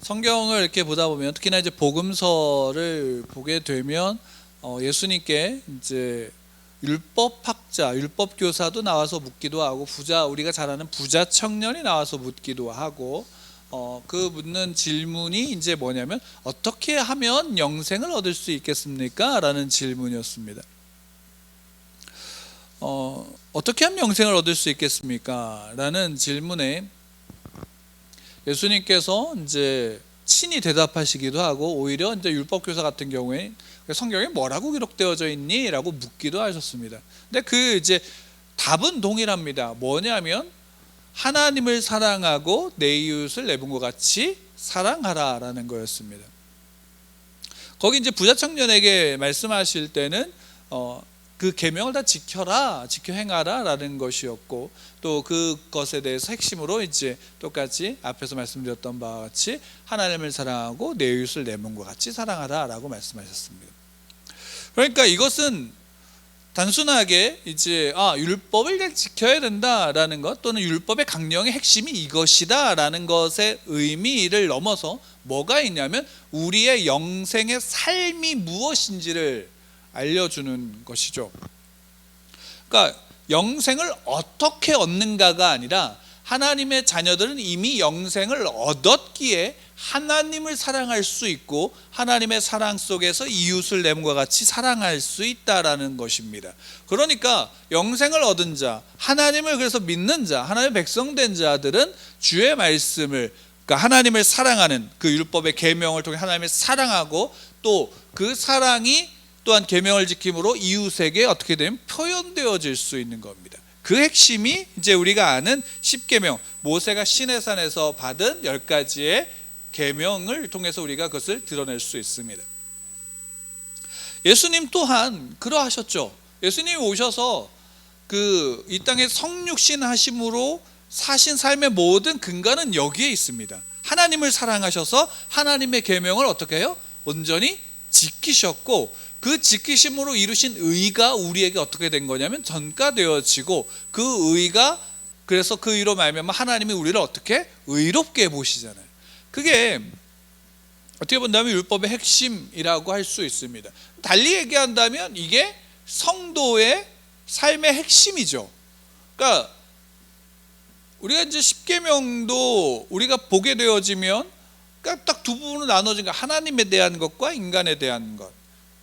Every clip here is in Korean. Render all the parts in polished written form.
성경을 이렇게 보다 보면 특히나 이제 복음서를 보게 되면 예수님께 이제 율법학자, 율법교사도 나와서 묻기도 하고 우리가 잘 아는 부자 청년이 나와서 묻기도 하고 그 묻는 질문이 이제 뭐냐면 어떻게 하면 영생을 얻을 수 있겠습니까? 라는 질문이었습니다. 어떻게 하면 영생을 얻을 수 있겠습니까? 라는 질문에 예수님께서 이제 친히 대답하시기도 하고 오히려 이제 율법교사 같은 경우에 성경에 뭐라고 기록되어져 있니? 라고 묻기도 하셨습니다. 근데 그 이제 답은 동일합니다. 뭐냐면 하나님을 사랑하고 내 이웃을 내 몸과 같이 사랑하라라는 거였습니다. 거기 이제 부자 청년에게 말씀하실 때는 그 계명을 다 지켜 행하라라는 것이었고 또 그것에 대해서 핵심으로 이제 똑같이 앞에서 말씀드렸던 바와 같이 하나님을 사랑하고 내 이웃을 내 몸과 같이 사랑하라라고 말씀하셨습니다. 그러니까 이것은 단순하게 이제 율법을 지켜야 된다라는 것 또는 율법의 강령의 핵심이 이것이다라는 것의 의미를 넘어서 뭐가 있냐면 우리의 영생의 삶이 무엇인지를 알려주는 것이죠. 그러니까 영생을 어떻게 얻는가가 아니라 하나님의 자녀들은 이미 영생을 얻었기에 하나님을 사랑할 수 있고 하나님의 사랑 속에서 이웃을 내 몸과 같이 사랑할 수 있다라는 것입니다. 그러니까 영생을 얻은 자, 하나님을 그래서 믿는 자, 하나님의 백성된 자들은 주의 말씀을 그러니까 하나님을 사랑하는 그 율법의 계명을 통해 하나님을 사랑하고 또 그 사랑이 또한 계명을 지킴으로 이웃에게 어떻게 되면 표현되어질 수 있는 겁니다. 그 핵심이 이제 우리가 아는 10계명, 모세가 시내산에서 받은 10가지의 계명을 통해서 우리가 그것을 드러낼 수 있습니다. 예수님 또한 그러하셨죠. 예수님이 오셔서 이 땅에 성육신 하심으로 사신 삶의 모든 근간은 여기에 있습니다. 하나님을 사랑하셔서 하나님의 계명을 어떻게 해요? 온전히 지키셨고 그 지키심으로 이루신 의가 우리에게 어떻게 된 거냐면 전가되어지고 그 의가 그래서 그 의로 말미암아 하나님이 우리를 어떻게 의롭게 보시잖아요. 그게 어떻게 본다면 율법의 핵심이라고 할 수 있습니다. 달리 얘기한다면 이게 성도의 삶의 핵심이죠. 그러니까 우리가 이제 10계명도 우리가 보게 되어지면 그러니까 딱 두 부분으로 나눠진 거 하나님에 대한 것과 인간에 대한 것.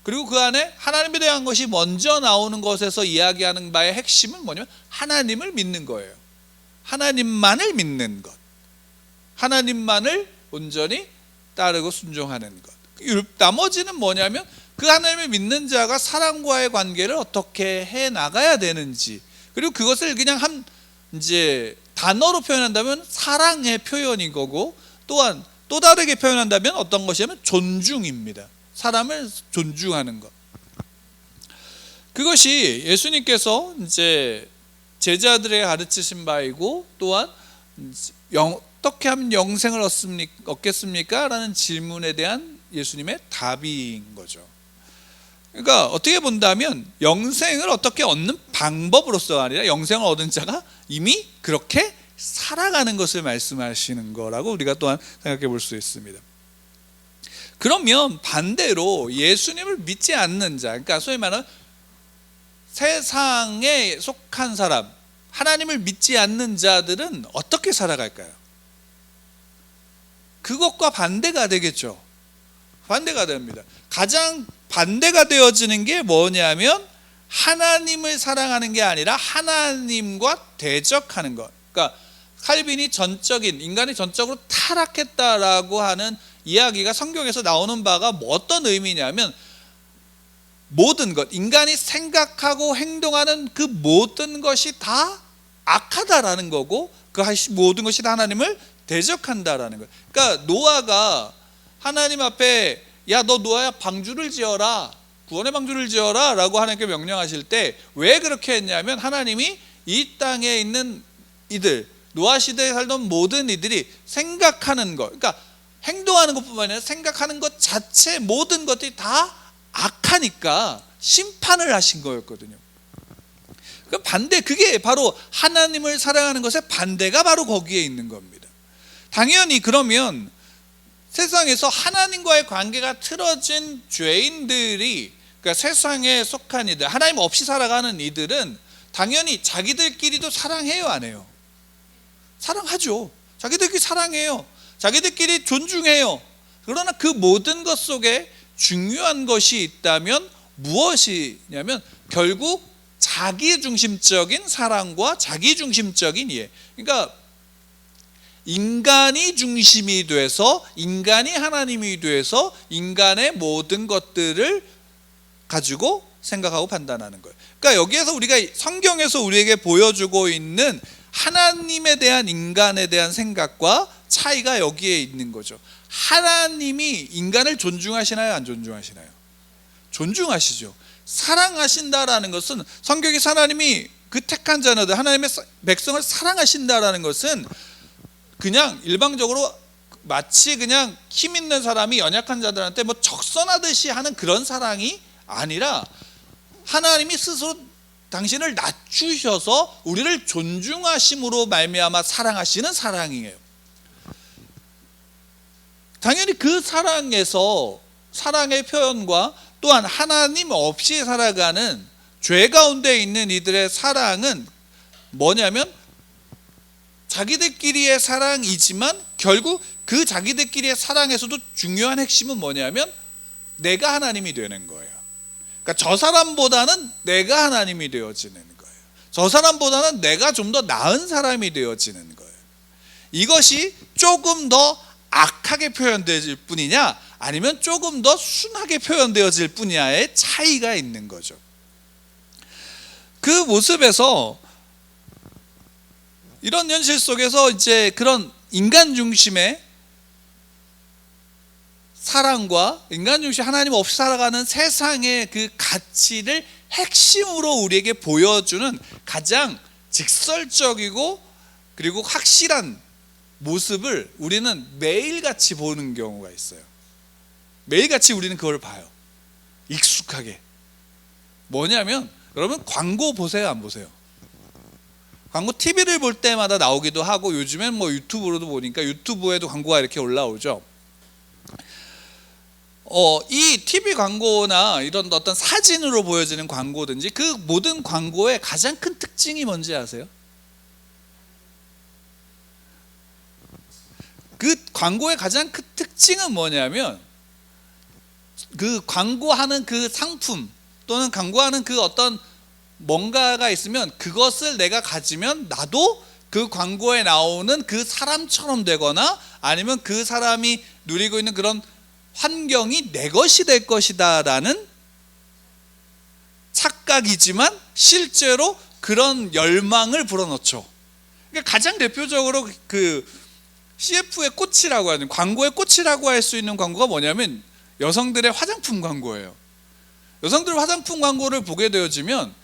그리고 그 안에 하나님에 대한 것이 먼저 나오는 것에서 이야기하는 바의 핵심은 뭐냐면 하나님을 믿는 거예요. 하나님만을 믿는 것. 하나님만을 온전히 따르고 순종하는 것. 나머지는 뭐냐면 그 하나님을 믿는 자가 사람과의 관계를 어떻게 해 나가야 되는지 그리고 그것을 그냥 이제 단어로 표현한다면 사랑의 표현인 거고 또한 또 다르게 표현한다면 어떤 것이냐면 존중입니다. 사람을 존중하는 것. 그것이 예수님께서 이제 제자들에게 가르치신 바이고 또한 어떻게 하면 영생을 얻겠습니까? 라는 질문에 대한 예수님의 답인 거죠. 그러니까 어떻게 본다면 영생을 어떻게 얻는 방법으로서가 아니라 영생을 얻은 자가 이미 그렇게 살아가는 것을 말씀하시는 거라고 우리가 또한 생각해 볼 수 있습니다. 그러면 반대로 예수님을 믿지 않는 자, 그러니까 소위 말하는 세상에 속한 사람, 하나님을 믿지 않는 자들은 어떻게 살아갈까요? 그것과 반대가 되겠죠. 반대가 됩니다. 가장 반대가 되어지는 게 뭐냐면 하나님을 사랑하는 게 아니라 하나님과 대적하는 것. 그러니까 칼빈이 인간이 전적으로 타락했다라고 하는 이야기가 성경에서 나오는 바가 어떤 의미냐면 모든 것, 인간이 생각하고 행동하는 그 모든 것이 다 악하다라는 거고 그 모든 것이 다 하나님을 대적한다라는 거예요. 그러니까 노아가 하나님 앞에 야 너 노아야 방주를 지어라, 구원의 방주를 지어라 라고 하나님께 명령하실 때 왜 그렇게 했냐면 하나님이 이 땅에 있는 이들 노아 시대에 살던 모든 이들이 생각하는 것, 그러니까 행동하는 것뿐만 아니라 생각하는 것 자체 모든 것들이 다 악하니까 심판을 하신 거였거든요. 그 반대, 그게 바로 하나님을 사랑하는 것의 반대가 바로 거기에 있는 겁니다. 당연히 그러면 세상에서 하나님과의 관계가 틀어진 죄인들이, 그러니까 세상에 속한 이들, 하나님 없이 살아가는 이들은 당연히 자기들끼리도 사랑해요, 안 해요? 사랑하죠. 자기들끼리 사랑해요. 자기들끼리 존중해요. 그러나 그 모든 것 속에 중요한 것이 있다면 무엇이냐면 결국 자기중심적인 사랑과 자기중심적인 이해. 그러니까 인간이 중심이 돼서, 인간이 하나님이 돼서 인간의 모든 것들을 가지고 생각하고 판단하는 거예요. 그러니까 여기에서 우리가 성경에서 우리에게 보여주고 있는 하나님에 대한 인간에 대한 생각과 차이가 여기에 있는 거죠. 하나님이 인간을 존중하시나요, 안 존중하시나요? 존중하시죠. 사랑하신다라는 것은, 성경에서 하나님이 그 택한 자녀들, 하나님의 백성을 사랑하신다라는 것은 그냥 일방적으로 마치 그냥 힘 있는 사람이 연약한 자들한테 뭐 적선하듯이 하는 그런 사랑이 아니라, 하나님이 스스로 당신을 낮추셔서 우리를 존중하심으로 말미암아 사랑하시는 사랑이에요. 당연히 그 사랑에서, 사랑의 표현과 또한 하나님 없이 살아가는 죄 가운데 있는 이들의 사랑은 뭐냐면 자기들끼리의 사랑이지만 결국 그 자기들끼리의 사랑에서도 중요한 핵심은 뭐냐면 내가 하나님이 되는 거예요. 그러니까 저 사람보다는 내가 하나님이 되어지는 거예요. 저 사람보다는 내가 좀 더 나은 사람이 되어지는 거예요. 이것이 조금 더 악하게 표현되질 뿐이냐, 아니면 조금 더 순하게 표현되어질 뿐이냐의 차이가 있는 거죠. 그 모습에서, 이런 현실 속에서 이제 그런 인간 중심의 사랑과 인간 중심 하나님 없이 살아가는 세상의 그 가치를 핵심으로 우리에게 보여주는 가장 직설적이고 그리고 확실한 모습을 우리는 매일같이 보는 경우가 있어요. 매일같이 우리는 그걸 봐요. 익숙하게. 뭐냐면 여러분, 광고 보세요, 안 보세요? 광고 TV를 볼 때마다 나오기도 하고, 요즘엔 뭐 유튜브로도 보니까 유튜브에도 광고가 이렇게 올라오죠. 이 TV 광고나 이런 어떤 사진으로 보여지는 광고든지 그 모든 광고의 가장 큰 특징이 뭔지 아세요? 그 광고의 가장 큰 특징은 뭐냐면 그 광고하는 그 상품 또는 광고하는 그 어떤 뭔가가 있으면 그것을 내가 가지면 나도 그 광고에 나오는 그 사람처럼 되거나 아니면 그 사람이 누리고 있는 그런 환경이 내 것이 될 것이다 라는 착각이지만 실제로 그런 열망을 불어넣죠. 그러니까 가장 대표적으로 그 CF의 꽃이라고 하는, 광고의 꽃이라고 할 수 있는 광고가 뭐냐면 여성들의 화장품 광고예요. 여성들 화장품 광고를 보게 되어지면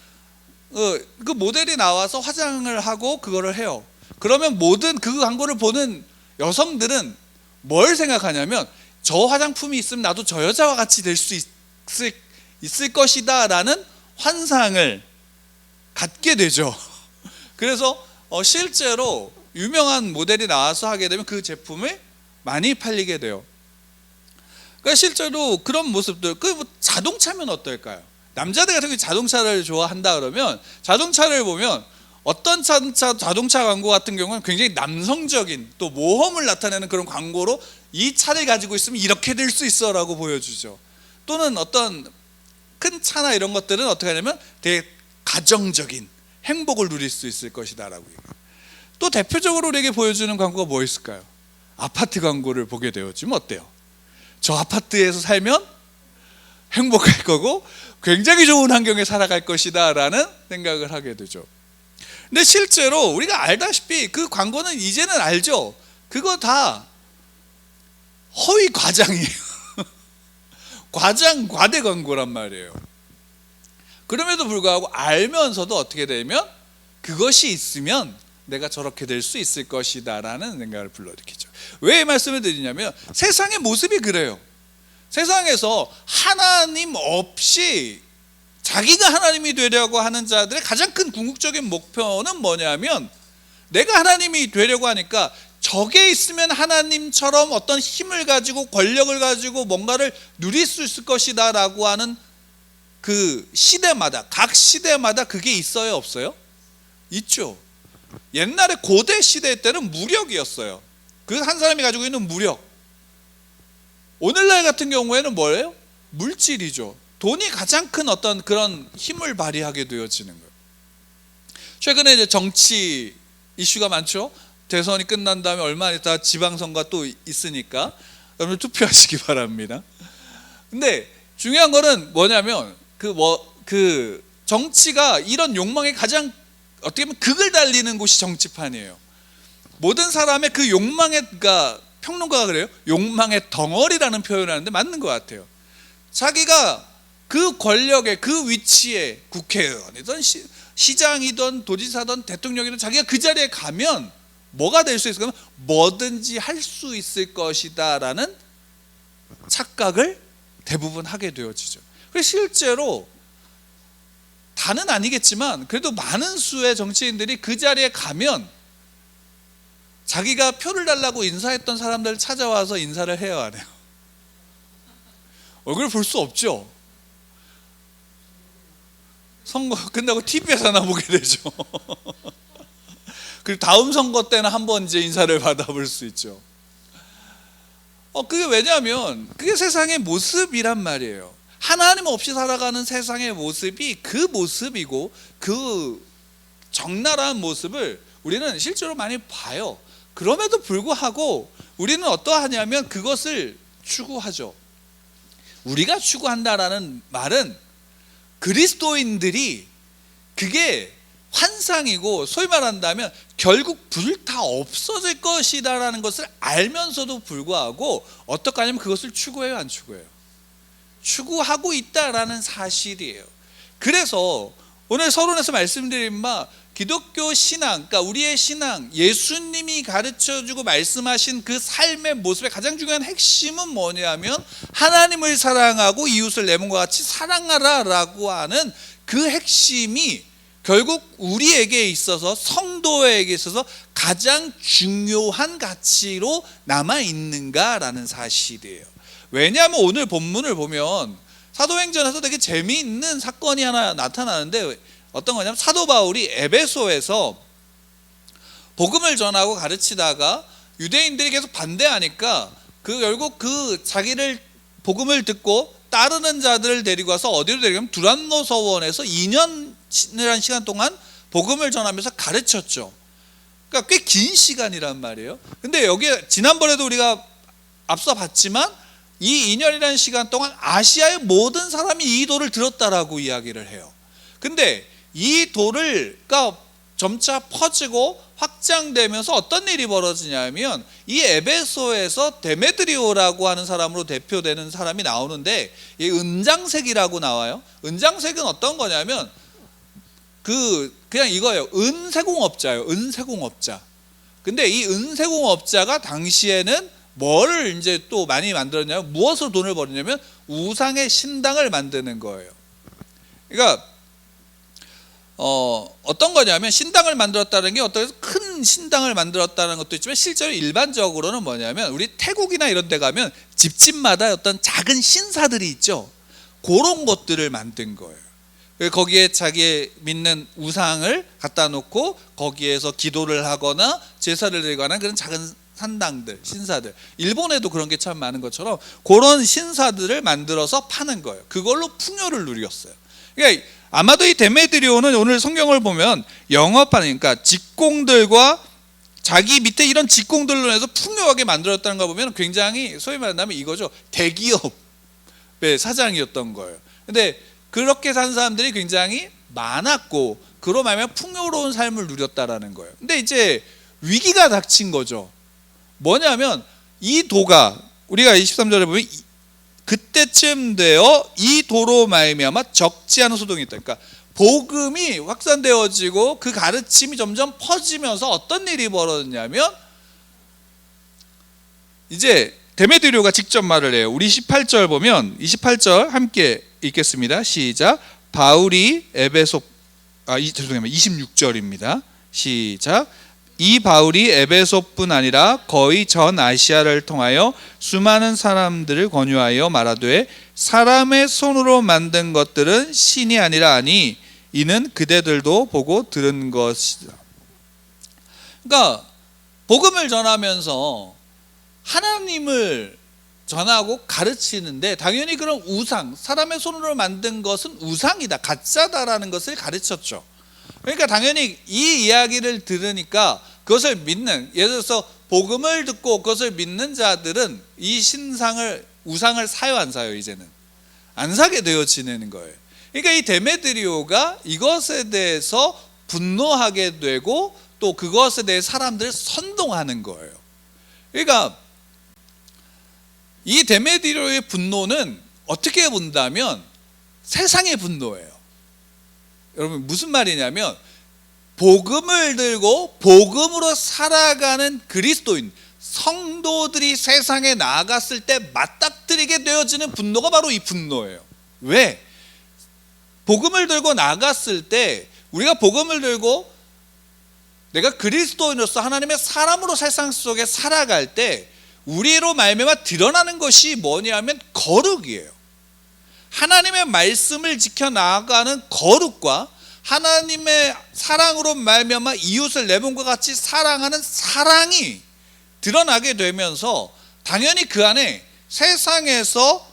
그 모델이 나와서 화장을 하고 그거를 해요. 그러면 모든 그 광고를 보는 여성들은 뭘 생각하냐면 저 화장품이 있으면 나도 저 여자와 같이 될 수 있을 것이다 라는 환상을 갖게 되죠. 그래서 실제로 유명한 모델이 나와서 하게 되면 그 제품을 많이 팔리게 돼요. 그러니까 실제로 그런 모습들, 그 자동차면 어떨까요? 남자들 같은 경우 자동차를 좋아한다 그러면 자동차를 보면 어떤 자동차 광고 같은 경우는 굉장히 남성적인 또 모험을 나타내는 그런 광고로 이 차를 가지고 있으면 이렇게 될 수 있어 라고 보여주죠. 또는 어떤 큰 차나 이런 것들은 어떻게 하냐면 되게 가정적인 행복을 누릴 수 있을 것이다 라고 얘기해요. 또 대표적으로 우리에게 보여주는 광고가 뭐 있을까요? 아파트 광고를 보게 되어지면 어때요? 저 아파트에서 살면 행복할 거고 굉장히 좋은 환경에 살아갈 것이다 라는 생각을 하게 되죠. 근데 실제로 우리가 알다시피 그 광고는 이제는 알죠. 그거 다 허위 과장이에요. 과대 광고란 말이에요. 그럼에도 불구하고 알면서도 어떻게 되면 그것이 있으면 내가 저렇게 될 수 있을 것이다 라는 생각을 불러일으키죠. 왜 이 말씀을 드리냐면 세상의 모습이 그래요. 세상에서 하나님 없이 자기가 하나님이 되려고 하는 자들의 가장 큰 궁극적인 목표는 뭐냐면 내가 하나님이 되려고 하니까 적에 있으면 하나님처럼 어떤 힘을 가지고 권력을 가지고 뭔가를 누릴 수 있을 것이다 라고 하는 그 시대마다, 각 시대마다 그게 있어요, 없어요? 있죠. 옛날에 고대 시대 때는 무력이었어요. 그 한 사람이 가지고 있는 무력. 오늘날 같은 경우에는 뭐예요? 물질이죠. 돈이 가장 큰 어떤 그런 힘을 발휘하게 되어지는 거예요. 최근에 이제 정치 이슈가 많죠. 대선이 끝난 다음에 얼마 있다 지방선거가 또 있으니까 여러분 투표하시기 바랍니다. 근데 중요한 거는 뭐냐면 그 정치가 이런 욕망에 가장 어떻게 보면 극을 달리는 곳이 정치판이에요. 모든 사람의 그 욕망의, 그러니까 평론가가 그래요. 욕망의 덩어리라는 표현을 하는데 맞는 것 같아요. 자기가 그 권력의 그 위치에 국회의원이든 시장이든 도지사든 대통령이든 자기가 그 자리에 가면 뭐가 될 수 있을까? 뭐든지 할 수 있을 것이다 라는 착각을 대부분 하게 되어지죠. 그래서 실제로 다는 아니겠지만 그래도 많은 수의 정치인들이 그 자리에 가면 자기가 표를 달라고 인사했던 사람들 찾아와서 인사를 해야 하네요. 얼굴을 볼 수 없죠. 선거 끝나고 TV에서나 보게 되죠. 그리고 다음 선거 때는 한번 이제 인사를 받아볼 수 있죠. 그게 왜냐하면 그게 세상의 모습이란 말이에요. 하나님 없이 살아가는 세상의 모습이 그 모습이고 그 적나라한 모습을 우리는 실제로 많이 봐요. 그럼에도 불구하고 우리는 어떠하냐면 그것을 추구하죠. 우리가 추구한다라는 말은 그리스도인들이 그게 환상이고 소위 말한다면 결국 불타 없어질 것이다라는 것을 알면서도 불구하고 어떻게 하냐면 그것을 추구해요, 안 추구해요? 추구하고 있다라는 사실이에요. 그래서 오늘 서론에서 말씀드린 바 기독교 신앙, 그러니까 우리의 신앙, 예수님이 가르쳐주고 말씀하신 그 삶의 모습의 가장 중요한 핵심은 뭐냐면 하나님을 사랑하고 이웃을 내 몸과 같이 사랑하라 라고 하는 그 핵심이 결국 우리에게 있어서 성도에게 있어서 가장 중요한 가치로 남아있는가라는 사실이에요. 왜냐하면 오늘 본문을 보면 사도행전에서 되게 재미있는 사건이 하나 나타나는데 어떤 거냐면 사도 바울이 에베소에서 복음을 전하고 가르치다가 유대인들이 계속 반대하니까 결국 자기를 복음을 듣고 따르는 자들을 데리고 와서 어디로 데리고 가면 두란노 서원에서 2년이라는 시간 동안 복음을 전하면서 가르쳤죠. 그러니까 꽤 긴 시간이란 말이에요. 근데 여기에 지난번에도 우리가 앞서 봤지만 이 2년이라는 시간 동안 아시아의 모든 사람이 이 도를 들었다라고 이야기를 해요. 근데 이 도가 점차 퍼지고 확장되면서 어떤 일이 벌어지냐면 이 에베소에서 데메드리오라고 하는 사람으로 대표되는 사람이 나오는데 이 은장색이라고 나와요. 은장색은 어떤 거냐면 그냥 이거예요. 은세공업자예요. 은세공업자. 근데 이 은세공업자가 당시에는 뭐를 이제 또 많이 만들었냐면 무엇으로 돈을 벌었냐면 우상의 신당을 만드는 거예요. 그러니까 어떤 거냐면 신당을 만들었다는 게 어떤 큰 신당을 만들었다는 것도 있지만 실제로 일반적으로는 뭐냐면 우리 태국이나 이런 데 가면 집집마다 어떤 작은 신사들이 있죠. 그런 것들을 만든 거예요. 거기에 자기 믿는 우상을 갖다 놓고 거기에서 기도를 하거나 제사를 드리거나 그런 작은 산당들, 신사들. 일본에도 그런 게 참 많은 것처럼 그런 신사들을 만들어서 파는 거예요. 그걸로 풍요를 누렸어요. 그러니까 아마도 이 데메드리오는 오늘 성경을 보면 영업하는, 그러니까 직공들과 자기 밑에 이런 직공들로 해서 풍요하게 만들었다는 거 보면 굉장히 소위 말하면 이거죠. 대기업의 사장이었던 거예요. 근데 그렇게 산 사람들이 굉장히 많았고 그로 말하면 풍요로운 삶을 누렸다라는 거예요. 근데 이제 위기가 닥친 거죠. 뭐냐면 이 도가 우리가 23절에 보면 그때쯤 되어 이 도로 말미암아 적지 않은 소동이 있다. 그러니까 복음이 확산되어지고 그 가르침이 점점 퍼지면서 어떤 일이 벌어졌냐면 이제 데메드리오가 직접 말을 해요. 우리 18절 보면 28절 함께 읽겠습니다. 시작. 바울이 죄송합니다. 26절입니다. 시작. 이 바울이 에베소뿐 아니라 거의 전 아시아를 통하여 수많은 사람들을 권유하여 말하되 사람의 손으로 만든 것들은 신이 아니라 하니 이는 그대들도 보고 들은 것이다. 그러니까 복음을 전하면서 하나님을 전하고 가르치는데 당연히 그런 우상, 사람의 손으로 만든 것은 우상이다, 가짜다라는 것을 가르쳤죠. 그러니까 당연히 이 이야기를 들으니까 그것을 믿는, 예를 들어서 복음을 듣고 그것을 믿는 자들은 이 신상을, 우상을 사요 안 사요? 이제는 안 사게 되어지는 거예요. 그러니까 이 데메드리오가 이것에 대해서 분노하게 되고 또 그것에 대해 사람들을 선동하는 거예요. 그러니까 이 데메드리오의 분노는 어떻게 본다면 세상의 분노예요. 여러분 무슨 말이냐면 복음을 들고 복음으로 살아가는 그리스도인 성도들이 세상에 나아갔을 때 맞닥뜨리게 되어지는 분노가 바로 이 분노예요. 왜? 복음을 들고 나갔을 때 우리가 복음을 들고 내가 그리스도인으로서 하나님의 사람으로 세상 속에 살아갈 때 우리로 말미암아 드러나는 것이 뭐냐면 거룩이에요. 하나님의 말씀을 지켜 나아가는 거룩과 하나님의 사랑으로 말미암아 이웃을 내 몸과 같이 사랑하는 사랑이 드러나게 되면서 당연히 그 안에 세상에서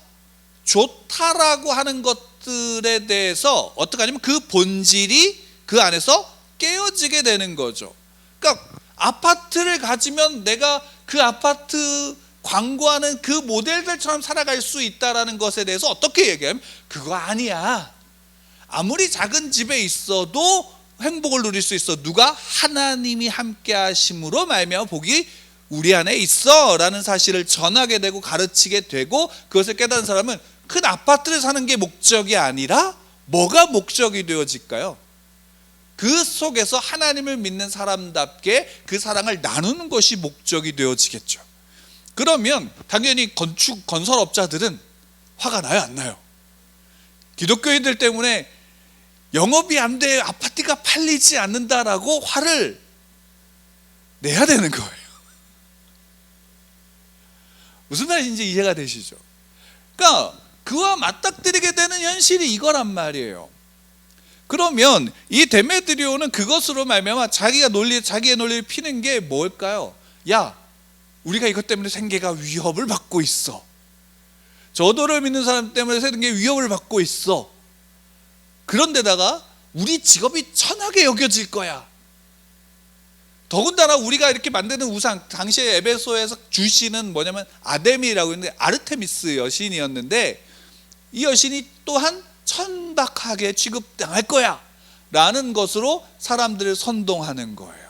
좋다라고 하는 것들에 대해서 어떻게 하냐면 그 본질이 그 안에서 깨어지게 되는 거죠. 그러니까 아파트를 가지면 내가 그 아파트 광고하는 그 모델들처럼 살아갈 수 있다라는 것에 대해서 어떻게 얘기하면 그거 아니야. 아무리 작은 집에 있어도 행복을 누릴 수 있어. 누가? 하나님이 함께 하심으로 말미암아 복이 우리 안에 있어 라는 사실을 전하게 되고 가르치게 되고 그것을 깨닫는 사람은 큰 아파트를 사는 게 목적이 아니라 뭐가 목적이 되어질까요? 그 속에서 하나님을 믿는 사람답게 그 사랑을 나누는 것이 목적이 되어지겠죠. 그러면 당연히 건설업자들은 화가 나요, 안 나요? 기독교인들 때문에 영업이 안 돼, 아파트가 팔리지 않는다라고 화를 내야 되는 거예요. 무슨 말인지 이해가 되시죠? 그러니까 그와 맞닥뜨리게 되는 현실이 이거란 말이에요. 그러면 이 데메드리오는 그것으로 말미암아 자기의 논리를 피는 게 뭘까요? 야, 우리가 이것 때문에 생계가 위협을 받고 있어. 저도를 믿는 사람 때문에 생계 위협을 받고 있어. 그런데다가 우리 직업이 천하게 여겨질 거야. 더군다나 우리가 이렇게 만드는 우상, 당시에 에베소에서 주신은 뭐냐면 아데미라고 했는데 아르테미스 여신이었는데 이 여신이 또한 천박하게 취급당할 거야 라는 것으로 사람들을 선동하는 거예요.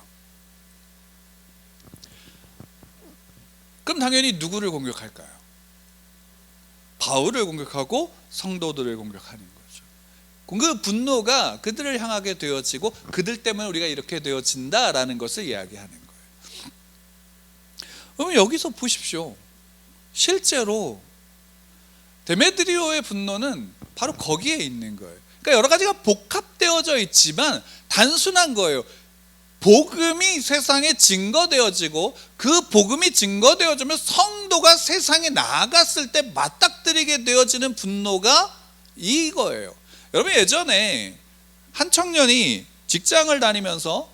그럼 당연히 누구를 공격할까요? 바울을 공격하고 성도들을 공격하는 거죠. 그 분노가 그들을 향하게 되어지고 그들 때문에 우리가 이렇게 되어진다라는 것을 이야기하는 거예요. 그럼 여기서 보십시오. 실제로 데메드리오의 분노는 바로 거기에 있는 거예요. 그러니까 여러 가지가 복합되어져 있지만 단순한 거예요. 복음이 세상에 증거되어지고 그 복음이 증거되어지면 성도가 세상에 나아갔을 때 맞닥뜨리게 되어지는 분노가 이거예요. 여러분 예전에 한 청년이 직장을 다니면서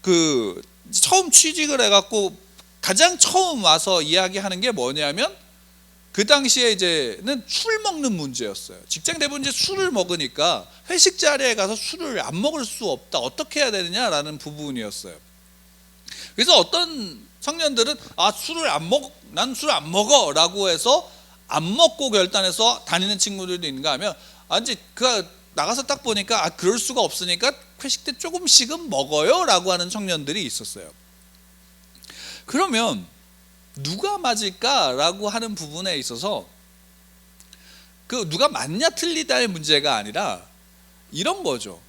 그 처음 취직을 해갖고 가장 처음 와서 이야기하는 게 뭐냐면 그 당시에 이제는 술 먹는 문제였어요. 직장 대부분 이제 술을 먹으니까 회식 자리에 가서 술을 안 먹을 수 없다. 어떻게 해야 되느냐라는 부분이었어요. 그래서 어떤 청년들은 난 술을 안 먹어라고 해서 안 먹고 결단해서 다니는 친구들도 있는가 하면 이제 그 나가서 딱 보니까 그럴 수가 없으니까 회식 때 조금씩은 먹어요라고 하는 청년들이 있었어요. 그러면 누가 맞을까라고 하는 부분에 있어서 그 누가 맞냐 틀리다의 문제가 아니라 이런 거죠.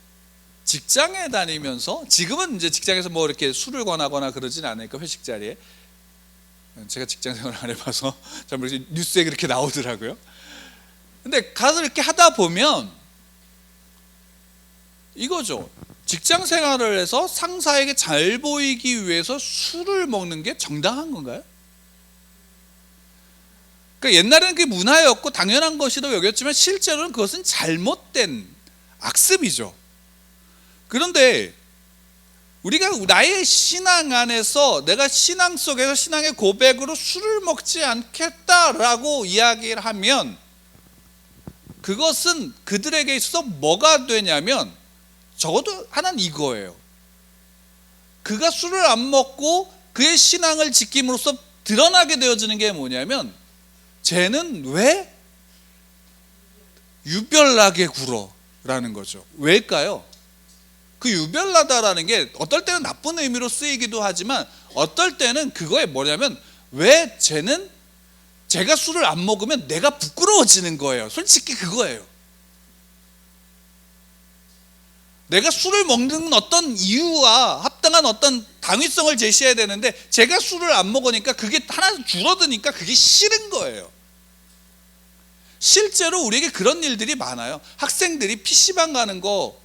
직장에 다니면서 지금은 이제 직장에서 뭐 이렇게 술을 권하거나 그러진 않으니까 회식 자리에 제가 직장 생활을 안 해봐서 잘 모르겠어요. 뉴스에 그렇게 나오더라고요. 근데 가서 이렇게 하다 보면 이거죠. 직장 생활을 해서 상사에게 잘 보이기 위해서 술을 먹는 게 정당한 건가요? 그러니까 옛날에는 그게 문화였고 당연한 것이라고 여겼지만 실제로는 그것은 잘못된 악습이죠. 그런데 우리가 나의 신앙 안에서 내가 신앙 속에서 신앙의 고백으로 술을 먹지 않겠다라고 이야기를 하면 그것은 그들에게 있어서 뭐가 되냐면 적어도 하나는 이거예요. 그가 술을 안 먹고 그의 신앙을 지킴으로써 드러나게 되어지는 게 뭐냐면 쟤는 왜 유별나게 굴어라는 거죠. 왜일까요? 그 유별나다라는 게 어떨 때는 나쁜 의미로 쓰이기도 하지만 어떨 때는 그거에 뭐냐면 왜 쟤는 제가 술을 안 먹으면 내가 부끄러워지는 거예요. 솔직히 그거예요. 내가 술을 먹는 어떤 이유와 합당한 어떤 당위성을 제시해야 되는데 제가 술을 안 먹으니까 그게 하나 줄어드니까 그게 싫은 거예요. 실제로 우리에게 그런 일들이 많아요. 학생들이 PC방 가는 거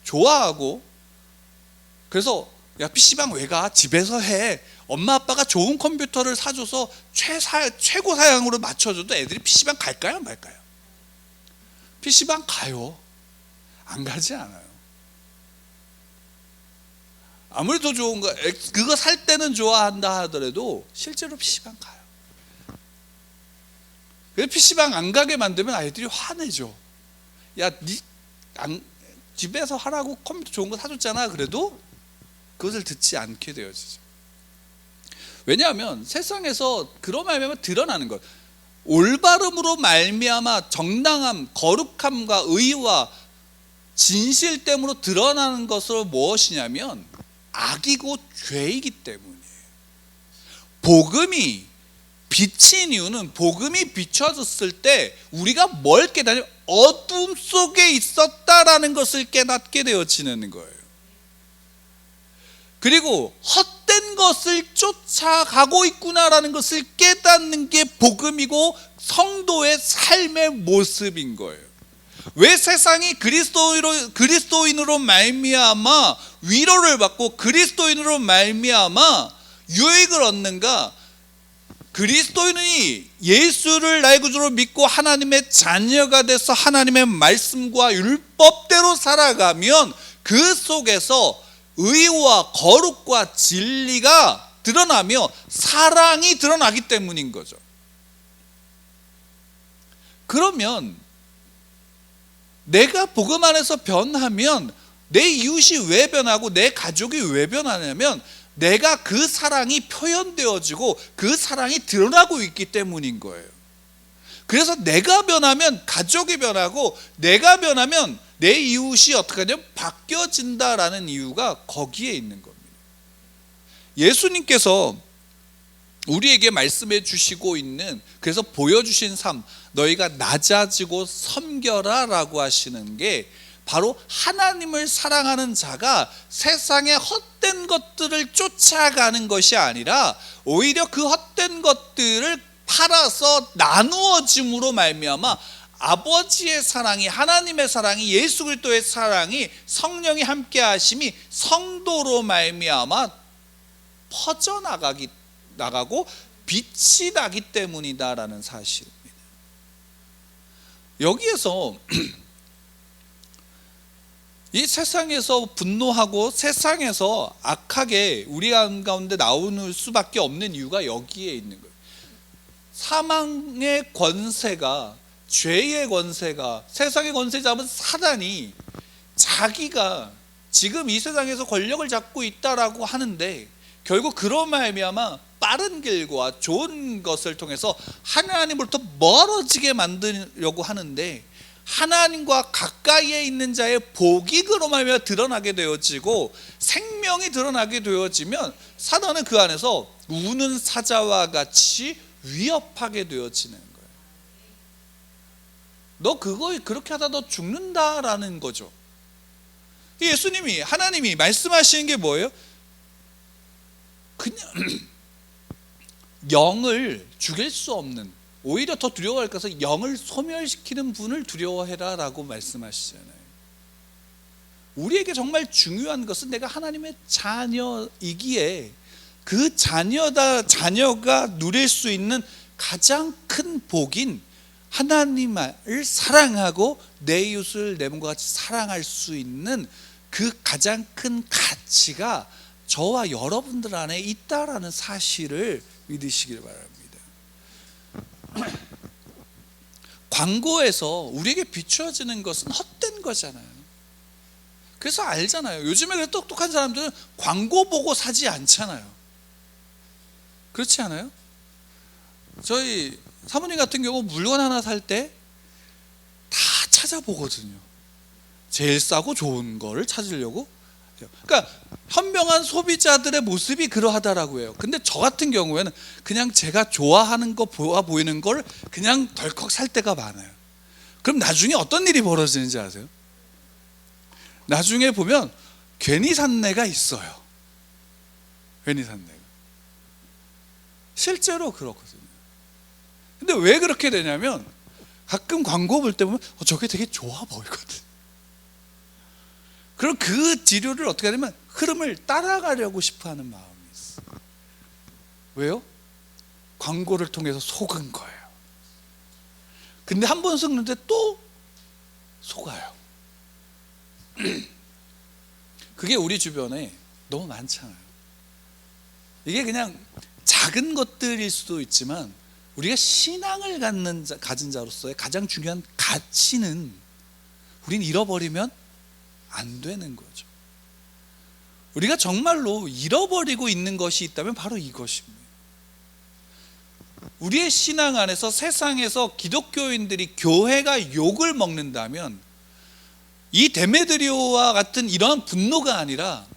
좋아하고 그래서 야 PC방 왜 가? 집에서 해. 엄마 아빠가 좋은 컴퓨터를 사줘서 최고 사양으로 맞춰줘도 애들이 PC방 갈까요? 말까요? PC방 가요. 안 가지 않아요. 아무리 더 좋은 거 그거 살 때는 좋아한다 하더라도 실제로 PC방 가요. 그래서 PC방 안 가게 만들면 아이들이 화내죠. 야, 집에서 하라고 컴퓨터 좋은 거 사줬잖아. 그래도 그것을 듣지 않게 되어지죠. 왜냐하면 세상에서 그런 말미암아 드러나는 것, 올바름으로 말미암아 정당함, 거룩함과 의와 진실 때문에 드러나는 것은 무엇이냐면 악이고 죄이기 때문이에요. 복음이 빛인 이유는 복음이 비춰졌을 때 우리가 뭘 깨닫냐면 어둠 속에 있었다라는 것을 깨닫게 되어지는 거예요. 그리고 헛된 것을 쫓아가고 있구나라는 것을 깨닫는 게 복음이고 성도의 삶의 모습인 거예요. 왜 세상이 그리스도인으로 말미암아 위로를 받고 그리스도인으로 말미암아 유익을 얻는가? 그리스도인이 예수를 나의 구주로 믿고 하나님의 자녀가 돼서 하나님의 말씀과 율법대로 살아가면 그 속에서 의와 거룩과 진리가 드러나며 사랑이 드러나기 때문인 거죠. 그러면 내가 복음 안에서 변하면 내 이웃이 왜 변하고 내 가족이 왜 변하냐면 내가 그 사랑이 표현되어지고 그 사랑이 드러나고 있기 때문인 거예요. 그래서 내가 변하면 가족이 변하고 내가 변하면 내 이웃이 어떻게 하냐면 바뀌어진다라는 이유가 거기에 있는 겁니다. 예수님께서 우리에게 말씀해 주시고 있는, 그래서 보여주신 삶, 너희가 낮아지고 섬겨라 라고 하시는 게 바로 하나님을 사랑하는 자가 세상의 헛된 것들을 쫓아가는 것이 아니라 오히려 그 헛된 것들을 팔아서 나누어짐으로 말미암아 아버지의 사랑이, 하나님의 사랑이, 예수 그리스도의 사랑이, 성령이 함께 하심이 성도로 말미암아 퍼져나가고 빛이 나기 때문이다라는 사실입니다. 여기에서 이 세상에서 분노하고 세상에서 악하게 우리 가운데 나오는 수밖에 없는 이유가 여기에 있는 거예요. 사망의 권세가, 죄의 권세가, 세상의 권세 잡은 사단이 자기가 지금 이 세상에서 권력을 잡고 있다라고 하는데 결국 그런 말미암아 빠른 길과 좋은 것을 통해서 하나님으로부터 멀어지게 만들려고 하는데 하나님과 가까이에 있는 자의 복이 그로 말미암아 드러나게 되어지고 생명이 드러나게 되어지면 사단은 그 안에서 우는 사자와 같이 위협하게 되어지는 거예요. 너 그거 그렇게 하다 너 죽는다라는 거죠. 예수님이, 하나님이 말씀하시는 게 뭐예요? 그냥 영을 죽일 수 없는, 오히려 더 두려워할 것은 영을 소멸시키는 분을 두려워해라 라고 말씀하시잖아요. 우리에게 정말 중요한 것은 내가 하나님의 자녀이기에 그 자녀가 누릴 수 있는 가장 큰 복인 하나님을 사랑하고 내 이웃을 내 몸과 같이 사랑할 수 있는 그 가장 큰 가치가 저와 여러분들 안에 있다라는 사실을 믿으시길 바랍니다. 광고에서 우리에게 비추어지는 것은 헛된 거잖아요. 그래서 알잖아요. 요즘에 똑똑한 사람들은 광고 보고 사지 않잖아요. 그렇지 않아요? 저희 사모님 같은 경우 물건 하나 살 때 다 찾아보거든요. 제일 싸고 좋은 거를 찾으려고. 그러니까 현명한 소비자들의 모습이 그러하다라고 해요. 근데 저 같은 경우에는 그냥 제가 좋아하는 거 보이는 걸 그냥 덜컥 살 때가 많아요. 그럼 나중에 어떤 일이 벌어지는지 아세요? 나중에 보면 괜히 산 애가 있어요. 괜히 산 애가. 실제로 그렇거든요. 근데 왜 그렇게 되냐면 가끔 광고 볼 때 보면 저게 되게 좋아 보이거든. 그럼 그 지류를 어떻게 하냐면 흐름을 따라가려고 싶어하는 마음이 있어. 왜요? 광고를 통해서 속은 거예요. 근데 한 번 속는데 또 속아요. 그게 우리 주변에 너무 많잖아요. 이게 그냥 작은 것들일 수도 있지만 우리가 신앙을 가진 자로서의 가장 중요한 가치는 우린 잃어버리면 안 되는 거죠. 우리가 정말로 잃어버리고 있는 것이 있다면 바로 이것입니다. 우리의 신앙 안에서 세상에서 기독교인들이 교회가 욕을 먹는다면 이 데메드리오와 같은 이런 분노가 아니라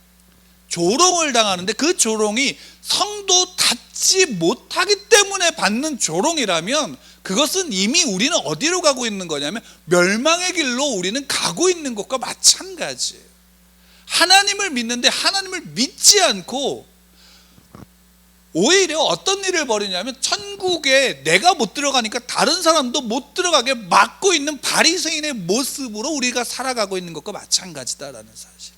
조롱을 당하는데 그 조롱이 성도 닿지 못하기 때문에 받는 조롱이라면 그것은 이미 우리는 어디로 가고 있는 거냐면 멸망의 길로 우리는 가고 있는 것과 마찬가지예요. 하나님을 믿는데 하나님을 믿지 않고 오히려 어떤 일을 벌이냐면 천국에 내가 못 들어가니까 다른 사람도 못 들어가게 막고 있는 바리새인의 모습으로 우리가 살아가고 있는 것과 마찬가지다라는 사실이에요.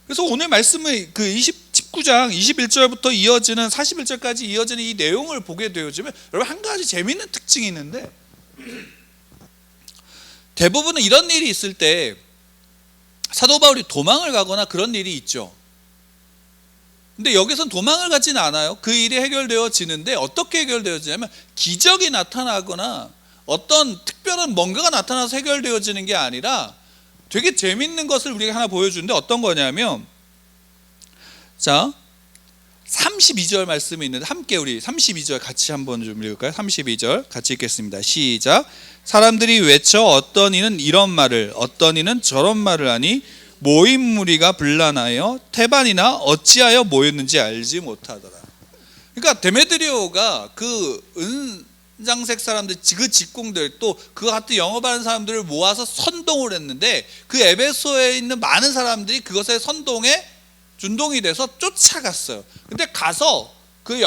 그래서 오늘 말씀의 그 19장 21절부터 이어지는 41절까지 이어지는 이 내용을 보게 되어지면 여러분 한 가지 재미있는 특징이 있는데 대부분은 이런 일이 있을 때 사도 바울이 도망을 가거나 그런 일이 있죠. 근데 여기서는 도망을 가지는 않아요. 그 일이 해결되어지는데 어떻게 해결되어지냐면 기적이 나타나거나 어떤 특별한 뭔가가 나타나서 해결되어지는 게 아니라 되게 재밌는 것을 우리가 하나 보여주는데 어떤 거냐면 자 32절 말씀이 있는데 함께 우리 32절 같이 한번 좀 읽을까요? 32절 같이 읽겠습니다. 시작. 사람들이 외쳐 어떤 이는 이런 말을 어떤 이는 저런 말을 하니 모인 무리가 분란하여 태반이나 어찌하여 모였는지 알지 못하더라. 그러니까 데메드리오가 그 은장색 사람들 그 직공들 또 그와 같은 영업하는 사람들을 모아서 선동을 했는데 그 에베소에 있는 많은 사람들이 그것에 선동에 준동이 돼서 쫓아갔어요. 근데 가서 그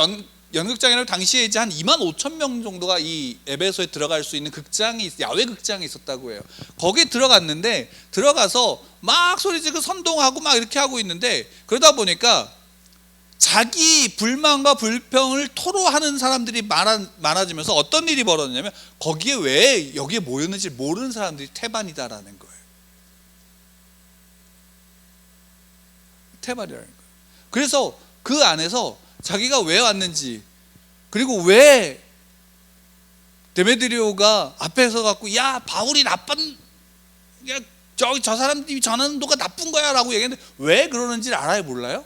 연극장이라고 당시에 이제 한 25,000명 정도가 이 에베소에 들어갈 수 있는 극장이 야외 극장이 있었다고 해요. 거기 들어갔는데 들어가서 막 소리지르고 선동하고 막 이렇게 하고 있는데 그러다 보니까 자기 불만과 불평을 토로하는 사람들이 많아지면서 어떤 일이 벌어졌냐면 거기에 왜 여기에 모였는지 모르는 사람들이 태반이다라는 거예요. 태반이라는 거예요. 그래서 그 안에서 자기가 왜 왔는지 그리고 왜 데메드리오가 앞에서 갖고 야 바울이 나쁜 야 저 사람들이 전한도가 나쁜 거야 라고 얘기했는데 왜 그러는지를 알아요 몰라요?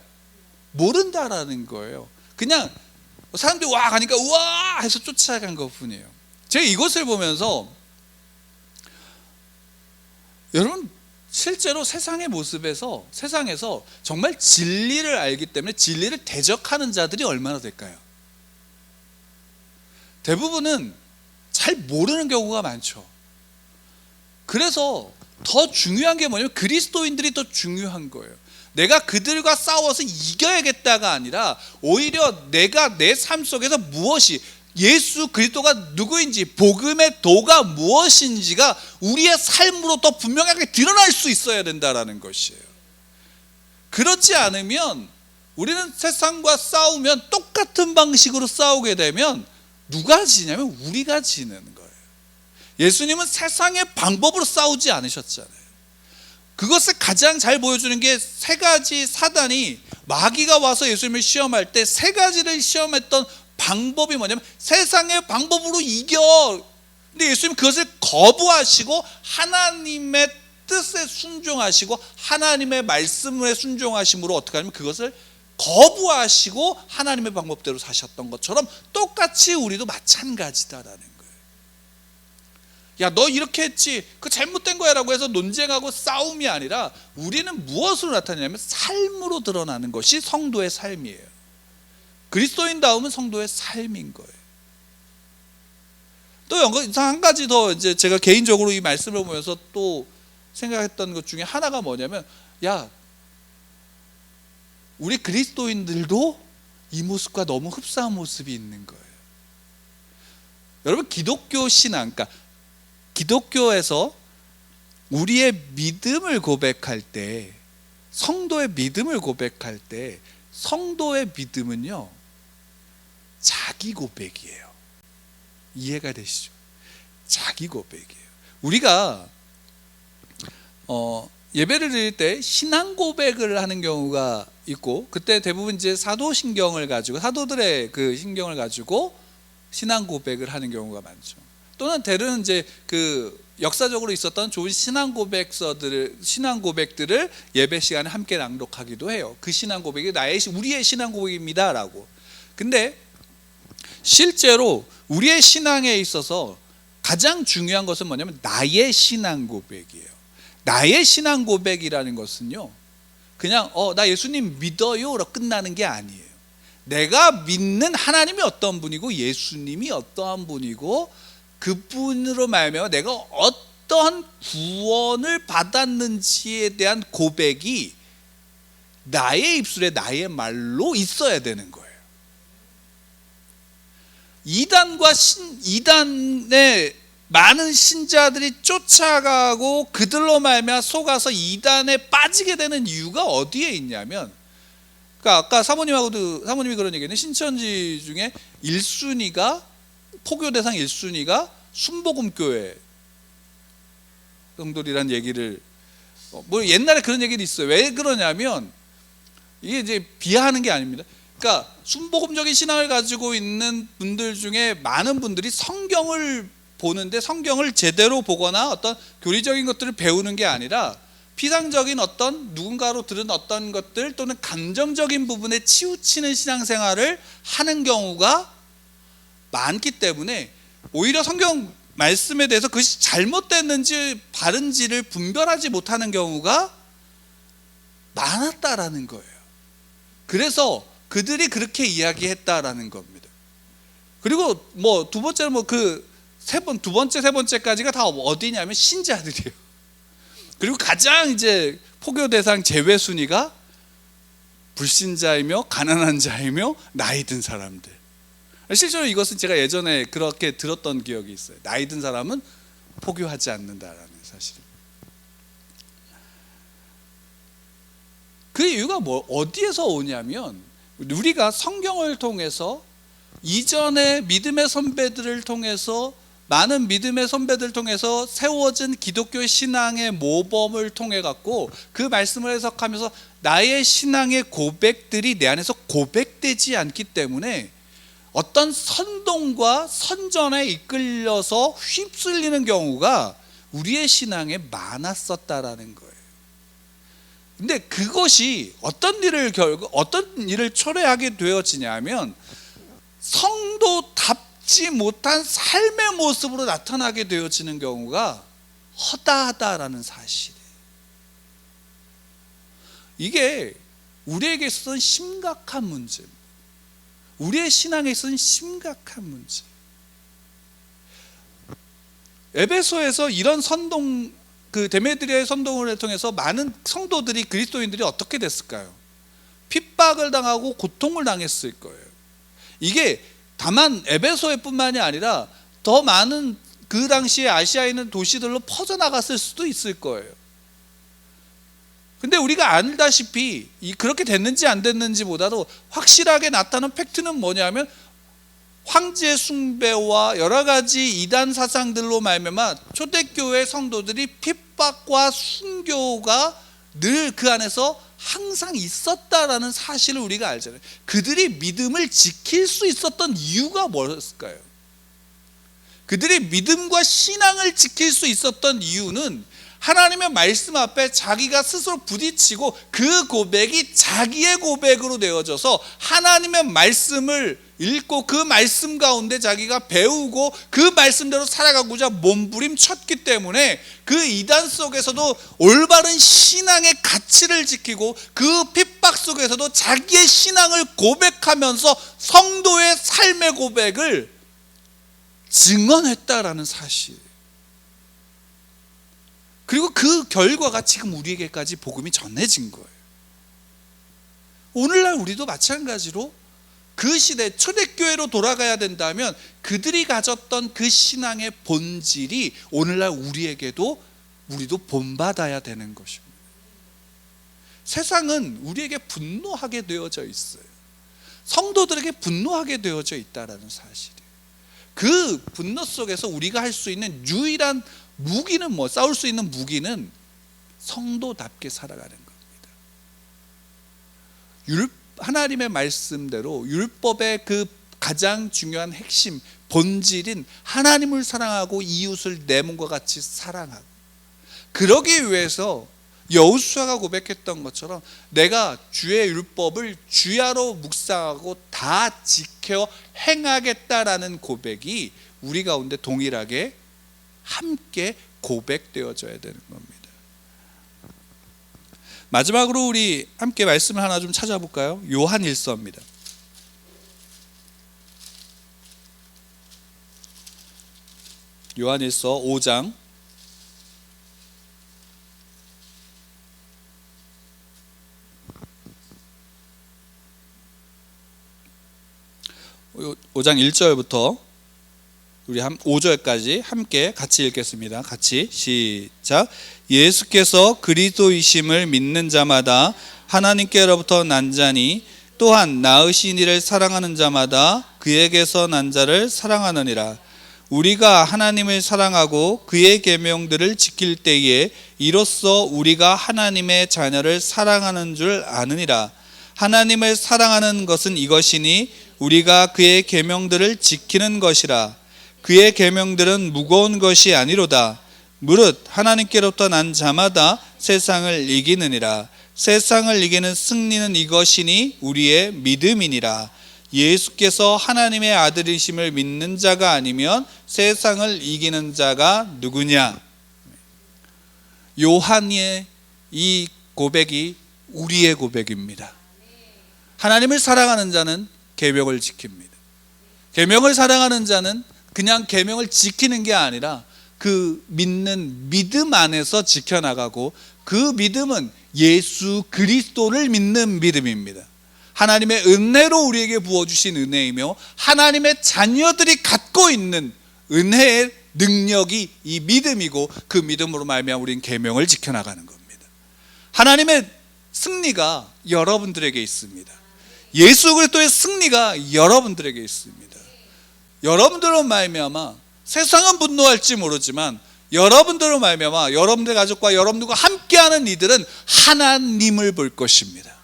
모른다라는 거예요. 그냥 사람들이 와 가니까 우와 해서 쫓아간 것 뿐이에요. 제가 이것을 보면서 여러분 실제로 세상의 모습에서 세상에서 정말 진리를 알기 때문에 진리를 대적하는 자들이 얼마나 될까요? 대부분은 잘 모르는 경우가 많죠. 그래서 더 중요한 게 뭐냐면 그리스도인들이 더 중요한 거예요. 내가 그들과 싸워서 이겨야겠다가 아니라 오히려 내가 내 삶 속에서 무엇이 예수 그리스도가 누구인지, 복음의 도가 무엇인지가 우리의 삶으로 더 분명하게 드러날 수 있어야 된다라는 것이에요. 그렇지 않으면 우리는 세상과 싸우면 똑같은 방식으로 싸우게 되면 누가 지냐면 우리가 지는 거예요. 예수님은 세상의 방법으로 싸우지 않으셨잖아요. 그것을 가장 잘 보여주는 게 세 가지, 사단이 마귀가 와서 예수님을 시험할 때 세 가지를 시험했던 방법이 뭐냐면 세상의 방법으로 이겨. 근데 예수님은 그것을 거부하시고 하나님의 뜻에 순종하시고 하나님의 말씀에 순종하심으로 어떻게 하냐면 그것을 거부하시고 하나님의 방법대로 사셨던 것처럼 똑같이 우리도 마찬가지다라는 거예요. 야, 너 이렇게 했지, 그거 잘못된 거야 라고 해서 논쟁하고 싸움이 아니라 우리는 무엇으로 나타내냐면 삶으로 드러나는 것이 성도의 삶이에요. 그리스도인다움은 성도의 삶인 거예요. 또 한 가지 더 이제 제가 개인적으로 이 말씀을 보면서 또 생각했던 것 중에 하나가 뭐냐면, 야, 우리 그리스도인들도 이 모습과 너무 흡사한 모습이 있는 거예요. 여러분, 기독교 신앙, 그러니까 기독교에서 우리의 믿음을 고백할 때, 성도의 믿음을 고백할 때, 성도의 믿음은요, 자기 고백이에요. 이해가 되시죠? 자기 고백이에요. 우리가 예배를 드릴 때 신앙 고백을 하는 경우가 있고, 그때 대부분 이제 사도신경을 가지고, 사도들의 그 신경을 가지고 신앙 고백을 하는 경우가 많죠. 또는 때로는 이제 그 역사적으로 있었던 좋은 신앙 고백들을 예배 시간에 함께 낭독하기도 해요. 그 신앙 고백이 우리의 신앙 고백입니다라고. 근데 실제로 우리의 신앙에 있어서 가장 중요한 것은 뭐냐면 나의 신앙 고백이에요. 나의 신앙 고백이라는 것은요, 그냥 나 예수님 믿어요로 끝나는 게 아니에요. 내가 믿는 하나님이 어떤 분이고 예수님이 어떠한 분이고 그분으로 말미암아 내가 어떠한 구원을 받았는지에 대한 고백이 나의 입술에 나의 말로 있어야 되는 거예요. 이단의 많은 신자들이 쫓아가고 그들로 말미암아 속아서 이단에 빠지게 되는 이유가 어디에 있냐면, 그러니까 아까 사모님이 그런 얘기했는데, 신천지 중에 1순위가 포교 대상 1순위가 순복음교회 성도들이란 얘기를, 뭐 옛날에 그런 얘기도 있어요. 왜 그러냐면 이게 이제 비하하는 게 아닙니다. 그러니까 순복음적인 신앙을 가지고 있는 분들 중에 많은 분들이 성경을 보는데 성경을 제대로 보거나 어떤 교리적인 것들을 배우는 게 아니라 피상적인 어떤 누군가로 들은 어떤 것들 또는 감정적인 부분에 치우치는 신앙생활을 하는 경우가 많기 때문에 오히려 성경 말씀에 대해서 그것이 잘못됐는지 바른지를 분별하지 못하는 경우가 많았다라는 거예요. 그래서 그들이 그렇게 이야기했다라는 겁니다. 그리고 뭐 두 번째는 뭐 그 두 번째, 세 번째까지가 다 어디냐면 신자들이에요. 그리고 가장 이제 포교 대상 제외 순위가 불신자이며 가난한 자이며 나이 든 사람들. 실제로 이것은 제가 예전에 그렇게 들었던 기억이 있어요. 나이 든 사람은 포교하지 않는다라는 사실. 그 이유가 어디에서 오냐면, 우리가 성경을 통해서 이전의 믿음의 선배들을 통해서, 많은 믿음의 선배들을 통해서 세워진 기독교 신앙의 모범을 통해 갖고 그 말씀을 해석하면서 나의 신앙의 고백들이 내 안에서 고백되지 않기 때문에 어떤 선동과 선전에 이끌려서 휩쓸리는 경우가 우리의 신앙에 많았었다라는 거예요. 근데 그것이 어떤 일을 초래하게 되어지냐면 성도답지 못한 삶의 모습으로 나타나게 되어지는 경우가 허다하다라는 사실이에요. 이게 우리에게 있어서는 심각한 문제입니다. 우리의 신앙에 있어서는 심각한 문제. 에베소에서 이런 선동, 그 데메드리아의 선동을 통해서 많은 성도들이, 그리스도인들이 어떻게 됐을까요? 핍박을 당하고 고통을 당했을 거예요. 이게 다만 에베소에뿐만이 아니라 더 많은 그 당시에 아시아에 있는 도시들로 퍼져나갔을 수도 있을 거예요. 근데 우리가 알다시피 그렇게 됐는지 안 됐는지보다도 확실하게 나타난 팩트는 뭐냐면 황제 숭배와 여러 가지 이단 사상들로 말미암아 초대교회 성도들이 핍박과 순교가 늘 그 안에서 항상 있었다라는 사실을 우리가 알잖아요. 그들이 믿음을 지킬 수 있었던 이유가 뭐였을까요? 그들이 믿음과 신앙을 지킬 수 있었던 이유는 하나님의 말씀 앞에 자기가 스스로 부딪히고 그 고백이 자기의 고백으로 되어져서 하나님의 말씀을 읽고 그 말씀 가운데 자기가 배우고 그 말씀대로 살아가고자 몸부림쳤기 때문에 그 이단 속에서도 올바른 신앙의 가치를 지키고 그 핍박 속에서도 자기의 신앙을 고백하면서 성도의 삶의 고백을 증언했다라는 사실. 그리고 그 결과가 지금 우리에게까지 복음이 전해진 거예요. 오늘날 우리도 마찬가지로 그 시대 초대교회로 돌아가야 된다면 그들이 가졌던 그 신앙의 본질이 오늘날 우리도 본받아야 되는 것입니다. 세상은 우리에게 분노하게 되어져 있어요. 성도들에게 분노하게 되어져 있다는 사실이에요. 그 분노 속에서 우리가 할 수 있는 유일한 무기는 싸울 수 있는 무기는 성도답게 살아가는 겁니다. 하나님의 말씀대로 율법의 그 가장 중요한 핵심 본질인 하나님을 사랑하고 이웃을 내 몸과 같이 사랑하고, 그러기 위해서 여호수아가 고백했던 것처럼 내가 주의 율법을 주야로 묵상하고 다 지켜 행하겠다라는 고백이 우리 가운데 동일하게 함께 고백되어져야 되는 겁니다. 마지막으로 우리 함께 말씀을 하나 좀 찾아볼까요? 요한일서입니다. 요한일서 5장 1절부터 우리 5절까지 함께 같이 읽겠습니다. 같이 시작. 예수께서 그리스도이심을 믿는 자마다 하나님께로부터 난 자니 또한 낳으신 이를 사랑하는 자마다 그에게서 난 자를 사랑하느니라. 우리가 하나님을 사랑하고 그의 계명들을 지킬 때에 이로써 우리가 하나님의 자녀를 사랑하는 줄 아느니라. 하나님을 사랑하는 것은 이것이니 우리가 그의 계명들을 지키는 것이라. 그의 계명들은 무거운 것이 아니로다. 무릇 하나님께로부터 난 자마다 세상을 이기느니라. 세상을 이기는 승리는 이것이니 우리의 믿음이니라. 예수께서 하나님의 아들이심을 믿는 자가 아니면 세상을 이기는 자가 누구냐? 요한의 이 고백이 우리의 고백입니다. 하나님을 사랑하는 자는 계명을 지킵니다. 계명을 사랑하는 자는 그냥 계명을 지키는 게 아니라 그 믿는 믿음 안에서 지켜나가고, 그 믿음은 예수 그리스도를 믿는 믿음입니다. 하나님의 은혜로 우리에게 부어주신 은혜이며 하나님의 자녀들이 갖고 있는 은혜의 능력이 이 믿음이고, 그 믿음으로 말미암아 우리는 계명을 지켜나가는 겁니다. 하나님의 승리가 여러분들에게 있습니다. 예수 그리스도의 승리가 여러분들에게 있습니다. 여러분들로 말미암아 세상은 분노할지 모르지만 여러분들로 말미암아 여러분들 가족과 여러분들과 함께하는 이들은 하나님을 볼 것입니다.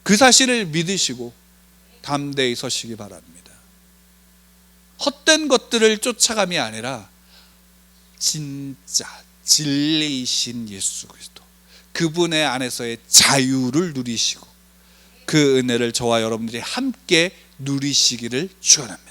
그 사실을 믿으시고 담대히 서시기 바랍니다. 헛된 것들을 쫓아감이 아니라 진짜 진리이신 예수 그리스도, 그분의 안에서의 자유를 누리시고 그 은혜를 저와 여러분들이 함께 누리시기를 축원합니다.